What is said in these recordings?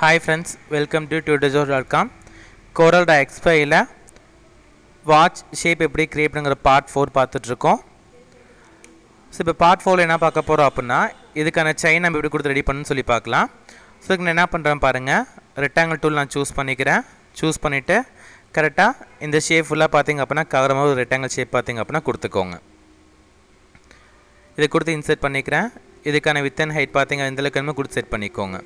Hi friends, welcome to tutorial.com. Corel.xy watch shape எப்படி create பண்ணுங்கிற part 4 பார்த்துட்டு இருக்கோம். ஸோ இப்போ பார்ட் 4 என்ன பார்க்க போகிறோம் அப்படின்னா இதுக்கான செயின் நம்ம எப்படி கொடுத்து ரெடி பண்ணணும்னு சொல்லி பார்க்கலாம். ஸோ இதுக்கு நான் என்ன பண்ணுறேன் பாருங்கள், ரெக்டாங்கிள் டூல் நான் சூஸ் பண்ணிக்கிறேன். சூஸ் பண்ணிவிட்டு கரெக்டாக இந்த ஷேப் ஃபுல்லாக பார்த்திங்க அப்படின்னா கவர மாதிரி ஒரு ரெக்டாங்கிள் ஷேப் பார்த்திங்க அப்படின்னா கொடுத்துக்கோங்க. இதை கொடுத்து இன்செர்ட் பண்ணிக்கிறேன். இதுக்கான வித் அண்ட் ஹைட் பார்த்திங்க இந்த அளவுக்கு கொடுத்து செட் பண்ணிக்கோங்க.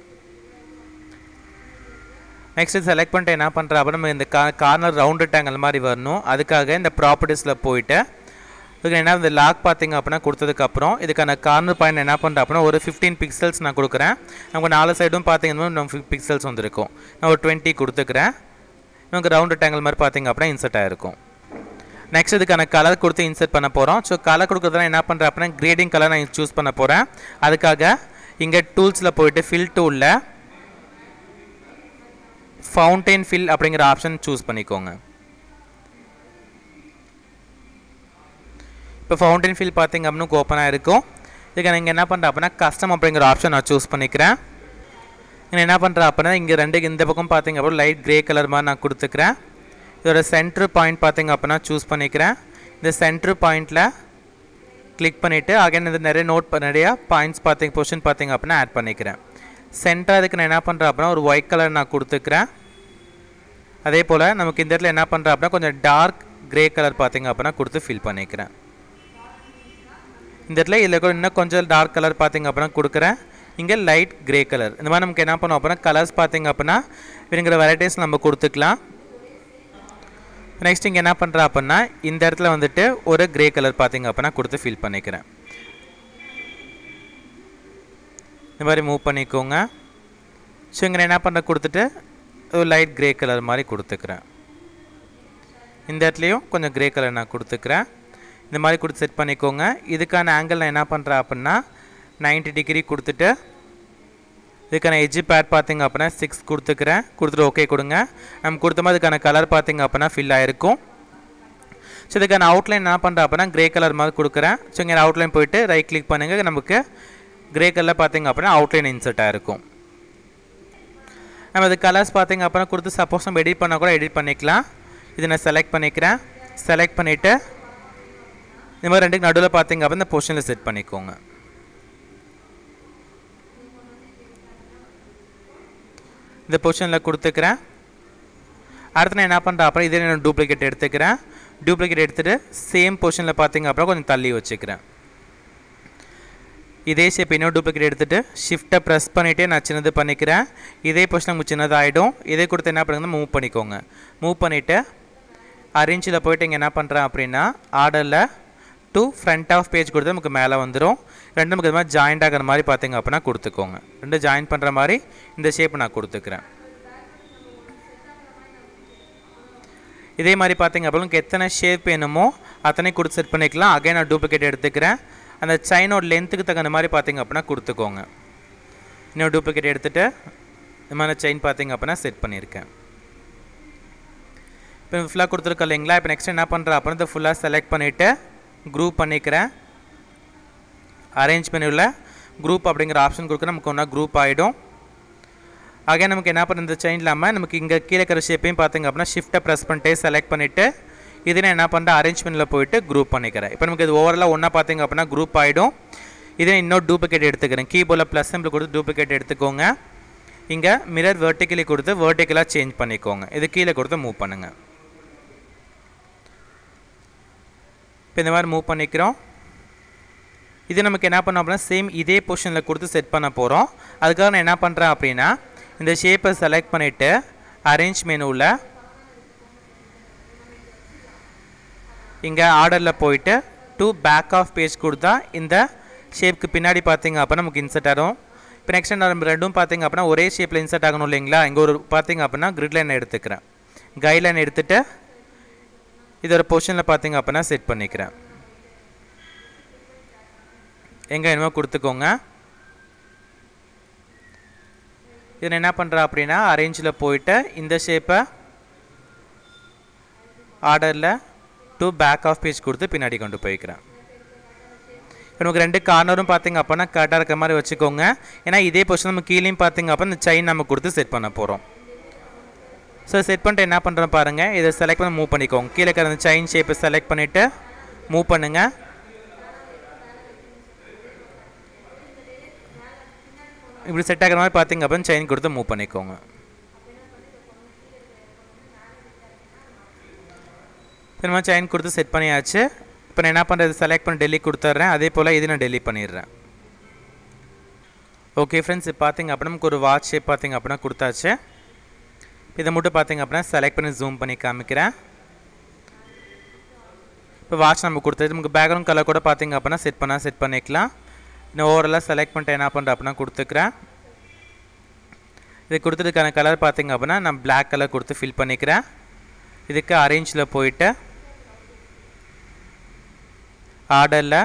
நெக்ஸ்ட்டு செலக்ட் பண்ணிட்டு என்ன பண்ணுறேன் அப்படின்னா நம்ம இந்த கார்னர் ரவுண்ட் ரெக்டாங்கிள் மாதிரி வரணும். அதுக்காக இந்த ப்ராப்பர்ட்டிஸில் போயிட்டு இதுக்கு என்ன இந்த லாக் பார்த்திங்க அப்படின்னா கொடுத்ததுக்கப்புறம் இதுக்கான கார்னர் பாயிண்ட் என்ன பண்ணுறேன் அப்படின்னா ஒரு 15 பிக்சல்ஸ் நான் கொடுக்குறேன். நமக்கு 4 சைடும் பார்த்திங்கன்னா நம்ம பிக்சல்ஸ் வந்துருக்கும். நான் ஒரு 20 கொடுத்துக்கிறேன். நமக்கு ரவுண்ட் ரெக்டாங்கிள் மாதிரி பார்த்திங்க அப்படின்னா இன்செர்ட் ஆகிருக்கும். நெக்ஸ்ட் இதுக்கான கலர் கொடுத்து இன்செர்ட் பண்ண போகிறோம். ஸோ கலர் கொடுக்குறதுனா என்ன பண்ணுறேன் அப்படின்னா கிரேடிங் கலர் நான் சூஸ் பண்ண போகிறேன். அதுக்காக இங்கே டூல்ஸில் போயிட்டு ஃபில் டூலில் ஃபவுண்டைன் ஃபில் அப்படிங்கிற ஆப்ஷன் சூஸ் பண்ணிக்கோங்க. இப்போ ஃபவுண்டைன் ஃபில் பார்த்திங்க அப்படின்னா ஓப்பனாக இருக்கும். இதுக்கு நீங்கள் என்ன பண்ணுறேன் அப்படின்னா கஸ்டம் அப்படிங்கிற ஆப்ஷன் நான் சூஸ் பண்ணிக்கிறேன். நான் என்ன பண்ணுறேன் அப்படின்னா இங்கே இந்த பக்கம் பார்த்திங்க அப்படின்னா லைட் கிரே கலர் மாதிரி நான் கொடுத்துக்கிறேன். இதோட சென்ட்ரு பாயிண்ட் பார்த்திங்க அப்படின்னா சூஸ் பண்ணிக்கிறேன். இந்த சென்ட்ரு பாயிண்டில் கிளிக் பண்ணிவிட்டு அகைன் இது நிறையா பாயிண்ட்ஸ் பொசிஷன் பார்த்திங்க அப்படின்னா ஆட் பண்ணிக்கிறேன். சென்டர் அதுக்கு நான் என்ன பண்ணுறேன் அப்படின்னா ஒரு ஒயிட் கலர் நான் கொடுத்துக்கிறேன். அதே போல் நமக்கு இந்த இடத்துல என்ன பண்ணுறேன் அப்படின்னா கொஞ்சம் டார்க் கிரே கலர் பார்த்திங்க அப்படின்னா கொடுத்து ஃபில் பண்ணிக்கிறேன். இந்த இடத்துல இதில் கூட இன்னும் கொஞ்சம் டார்க் கலர் பார்த்திங்க அப்படின்னா கொடுக்குறேன். இங்கே லைட் கிரே கலர் இந்த மாதிரி நமக்கு என்ன பண்ணோம் அப்படின்னா கலர்ஸ் பார்த்திங்க அப்படின்னா வேணுங்கிற வெரைட்டிஸ் நம்ம கொடுத்துக்கலாம். நெக்ஸ்ட் இங்கே என்ன பண்ணுறேன் அப்படின்னா இந்த இடத்துல வந்துட்டு ஒரு கிரே கலர் பார்த்திங்க அப்படின்னா கொடுத்து ஃபில் பண்ணிக்கிறேன். இந்த மாதிரி மூவ் பண்ணிக்கோங்க. ஸோ இங்கே என்ன பண்ணுற கொடுத்துட்டு ஒரு லைட் கிரே கலர் மாதிரி கொடுத்துக்கிறேன். இந்த இடத்துலையும் கொஞ்சம் கிரே கலர் நான் கொடுத்துக்கிறேன். இந்த மாதிரி கொடுத்து செட் பண்ணிக்கோங்க. இதுக்கான ஆங்கிள் நான் என்ன பண்ணுறேன் அப்படின்னா 90 டிகிரி கொடுத்துட்டு இதுக்கான எட்ஜ் பேட் பார்த்திங்க அப்படின்னா 6 கொடுத்துக்கிறேன். கொடுத்துட்டு ஓகே கொடுங்க. நம்ம கொடுத்த மாதிரி இதுக்கான கலர் பார்த்திங்க அப்படின்னா ஃபில் ஆகிருக்கும். ஸோ இதுக்கான அவுட்லைன் என்ன பண்ணுறேன் அப்படின்னா கிரே கலர் மாதிரி கொடுக்குறேன். ஸோ இங்கே அவுட்லைன் போய்ட்டு ரைட் கிளிக் பண்ணுங்கள். நமக்கு கிரே கலர் பார்த்திங்க அப்படின்னா அவுட்லைன் இன்செர்ட் ஆகிருக்கும். நம்ம இது கலர்ஸ் பார்த்திங்க அப்படின்னா கொடுத்து சப்போஸ் நம்ம எடிட் பண்ணால் கூட எடிட் பண்ணிக்கலாம். இது நான் செலக்ட் பண்ணிக்கிறேன். செலக்ட் பண்ணிவிட்டு இந்த மாதிரி ரெண்டுக்கு நடுவில் பார்த்திங்க அப்படின்னா இந்த பொசிஷனில் செட் பண்ணிக்கோங்க. இந்த பொசிஷனில் கொடுத்துக்கிறேன். அடுத்து நான் என்ன பண்ணுறேன் அப்புறம் இதே நான் டூப்ளிகேட் எடுத்துக்கிறேன். டூப்ளிகேட் எடுத்துகிட்டு சேம் பொசிஷனில் பார்த்திங்க அப்புறம் கொஞ்சம் தள்ளி வச்சுக்கிறேன். இதே ஷேப் இன்னொரு டூப்ளிகேட் எடுத்துகிட்டு ஷிஃப்ட்டை ப்ரெஸ் பண்ணிவிட்டு நான் சின்னது பண்ணிக்கிறேன். இதே பொசிஷன் நமக்கு சின்னதாகிடும். இதே கொடுத்து என்ன பண்ணுங்கன்னா மூவ் பண்ணிக்கோங்க. மூவ் பண்ணிவிட்டு அரேஞ்சில் போய்ட்டு இங்கே என்ன பண்ணுறேன் அப்படின்னா ஆர்டரில் டு ஃப்ரண்ட் ஆஃப் பேஜ் கொடுத்து நமக்கு மேலே வந்துடும். ரெண்டு நமக்கு இது மாதிரி ஜாயிண்ட் ஆகிற மாதிரி பார்த்திங்க அப்படின்னா கொடுத்துக்கோங்க. ரெண்டு ஜாயின் பண்ணுற மாதிரி இந்த ஷேப் நான் கொடுத்துக்கிறேன். இதே மாதிரி பார்த்திங்க அப்படின்னா உங்களுக்கு எத்தனை ஷேப் வேணுமோ அத்தனை கொடுத்து செட் பண்ணிக்கலாம். அகைன் நான் டூப்ளிகேட் எடுத்துக்கிறேன். அந்த செயினோட லென்த்துக்கு தகுந்த மாதிரி பார்த்திங்க அப்படின்னா கொடுத்துக்கோங்க. இன்னொரு டூப்ளிகேட் எடுத்துகிட்டு இந்த மாதிரி செயின் பார்த்திங்க அப்படின்னா செட் பண்ணியிருக்கேன். இப்போ ஃபுல்லாக கொடுத்துருக்கோம் இல்லைங்களா. இப்போ நெக்ஸ்ட் என்ன பண்ணுறேன் அப்படின்னா இந்த ஃபுல்லாக செலக்ட் பண்ணிவிட்டு குரூப் பண்ணிக்கிறேன். அரேஞ்ச் மெனுவில் குரூப் அப்படிங்கிற ஆப்ஷன் கொடுக்குற நமக்கு ஒன்றா குரூப் ஆகிடும். ஆக நமக்கு என்ன பண்ணுற இந்த செயின் இல்லாமல் நமக்கு இங்கே கீழே இருக்கிற ஷேப்பையும் பார்த்திங்க அப்படின்னா ஷிஃப்ட்டை ப்ரெஸ் பண்ணிட்டு செலக்ட் பண்ணிவிட்டு இது நான் என்ன பண்ணுறேன் அரேஞ்ச்மெண்ட்டில் போய்ட்டு குரூப் பண்ணிக்கிறேன். இப்போ நமக்கு இது ஓவராலாக ஒன்றா பார்த்திங்க அப்படின்னா குரூப் ஆகிடும். இதே இன்னொரு டூப்ளிகேட் எடுத்துக்கிறேன். கீபோர்டில் ப்ளஸ் சிம்பிள் கொடுத்து டூப்ளிகேட் எடுத்துக்கோங்க. இங்கே மிரர் வெர்டிக்கலி கொடுத்து வெர்டிக்கலாக சேஞ்ச் பண்ணிக்கோங்க. இது கீழே கொடுத்து மூவ் பண்ணுங்கள். இப்போ இந்த மாதிரி மூவ் பண்ணிக்கிறோம். இது நமக்கு என்ன பண்ணோம் அப்படின்னா சேம் இதே பொசிஷனில் கொடுத்து செட் பண்ண போகிறோம். அதுக்காக நான் என்ன பண்ணுறேன் அப்படின்னா இந்த ஷேப்பை செலக்ட் பண்ணிவிட்டு அரேஞ்ச் மெனுவில் இங்கே ஆர்டரில் போயிட்டு டு பேக் ஆஃப் பேஜ் கொடுத்தா இந்த ஷேப்புக்கு பின்னாடி பார்த்திங்க அப்படின்னா நமக்கு இன்செர்ட் ஆகும். இப்போ நெக்ஸ்ட் நம்ம ரெண்டும் பார்த்திங்க அப்படின்னா ஒரே ஷேப்பில் இன்செர்ட் ஆகணும் இல்லைங்களா. இங்கே ஒரு பார்த்திங்க அப்படின்னா கிரிட் லைன் எடுத்துக்கிறேன். கைட் லைன் எடுத்துகிட்டு இதோட பொசிஷனில் பார்த்திங்க அப்படின்னா செட் பண்ணிக்கிறேன். எங்கே வேணுமோ கொடுத்துக்கோங்க. இதில் என்ன பண்ணுறேன் அப்படின்னா அரேஞ்சில் போயிட்டு இந்த ஷேப்பை ஆர்டரில் டு பேக் ஆஃப் பேஜ் கொடுத்து பின்னாடி கொண்டு போய்க்கிறேன். இப்போ நமக்கு 2 கார்னரும் பார்த்திங்க அப்படின்னா கரெக்டாக இருக்கிற மாதிரி வச்சுக்கோங்க. ஏன்னா இதே பொசிஷன் நம்ம கீழேயும் பார்த்திங்க அப்படின்னா இந்த செயின் நம்ம கொடுத்து செட் பண்ண போகிறோம். ஸோ செட் பண்ணிட்டு என்ன பண்ணுறோம் பாருங்கள், இதை செலக்ட் பண்ணி மூவ் பண்ணிக்கோங்க. கீழே இருக்கிற அந்த செயின் ஷேப்பை செலக்ட் பண்ணிவிட்டு மூவ் பண்ணுங்கள். இப்படி செட் ஆகிற மாதிரி பார்த்திங்க அப்படின்னு செயின் கொடுத்து மூவ் பண்ணிக்கோங்க. இந்த மாதிரி செயின் கொடுத்து செட் பண்ணியாச்சு. இப்போ நான் என்ன பண்ணுறது, செலக்ட் பண்ணி டெலிட் கொடுத்துட்றேன். அதே போல் இது நான் டெலிட் பண்ணிடுறேன். ஓகே ஃப்ரெண்ட்ஸ், இப்போ பார்த்திங்க அப்படின்னா நமக்கு ஒரு வாட்ச் ஷேப் பார்த்திங்க அப்படின்னா கொடுத்தாச்சு. இதை மட்டும் பார்த்திங்க அப்படின்னா செலக்ட் பண்ணி ஜூம் பண்ணி காமிக்கிறேன். இப்போ வாட்ச் நம்ம கொடுத்தது நமக்கு பேக்ரவுண்ட் கலர் கூட பார்த்திங்க அப்படின்னா செட் பண்ணிக்கலாம். இன்னும் ஓவரெல்லாம் செலக்ட் பண்ணிட்டு என்ன பண்ணுறேன் அப்படின்னா கொடுத்துக்கிறேன். இது கொடுத்ததுக்கான கலர் பார்த்திங்க அப்படின்னா நான் பிளாக் கலர் கொடுத்து ஃபில் பண்ணிக்கிறேன். இதுக்கு அரேஞ்சில் போயிட்டு ஆர்டரில்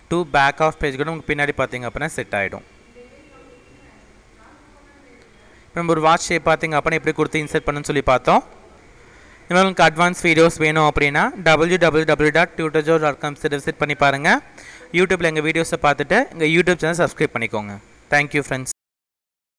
டூ பேக் ஆஃப் பேஜ் கூட உங்களுக்கு பின்னாடி பார்த்திங்க அப்படின்னா செட் ஆகிடும். இப்போ நம்ம ஒரு வாட்ச் ஷேப் பார்த்திங்க அப்படின்னா எப்படி கொடுத்து இன்சர்ட் பண்ணுன்னு சொல்லி பார்த்தோம். இந்த மாதிரி உங்களுக்கு அட்வான்ஸ் வீடியோஸ் வேணும் அப்படின்னா www.tutorjo.com விசிட் பண்ணி பாருங்கள். யூடியூப்பில் எங்கள் வீடியோஸை பார்த்துட்டு எங்கள் யூடியூப் சேனல் சப்ஸ்கிரைப் பண்ணிக்கோங்க. Thank you friends.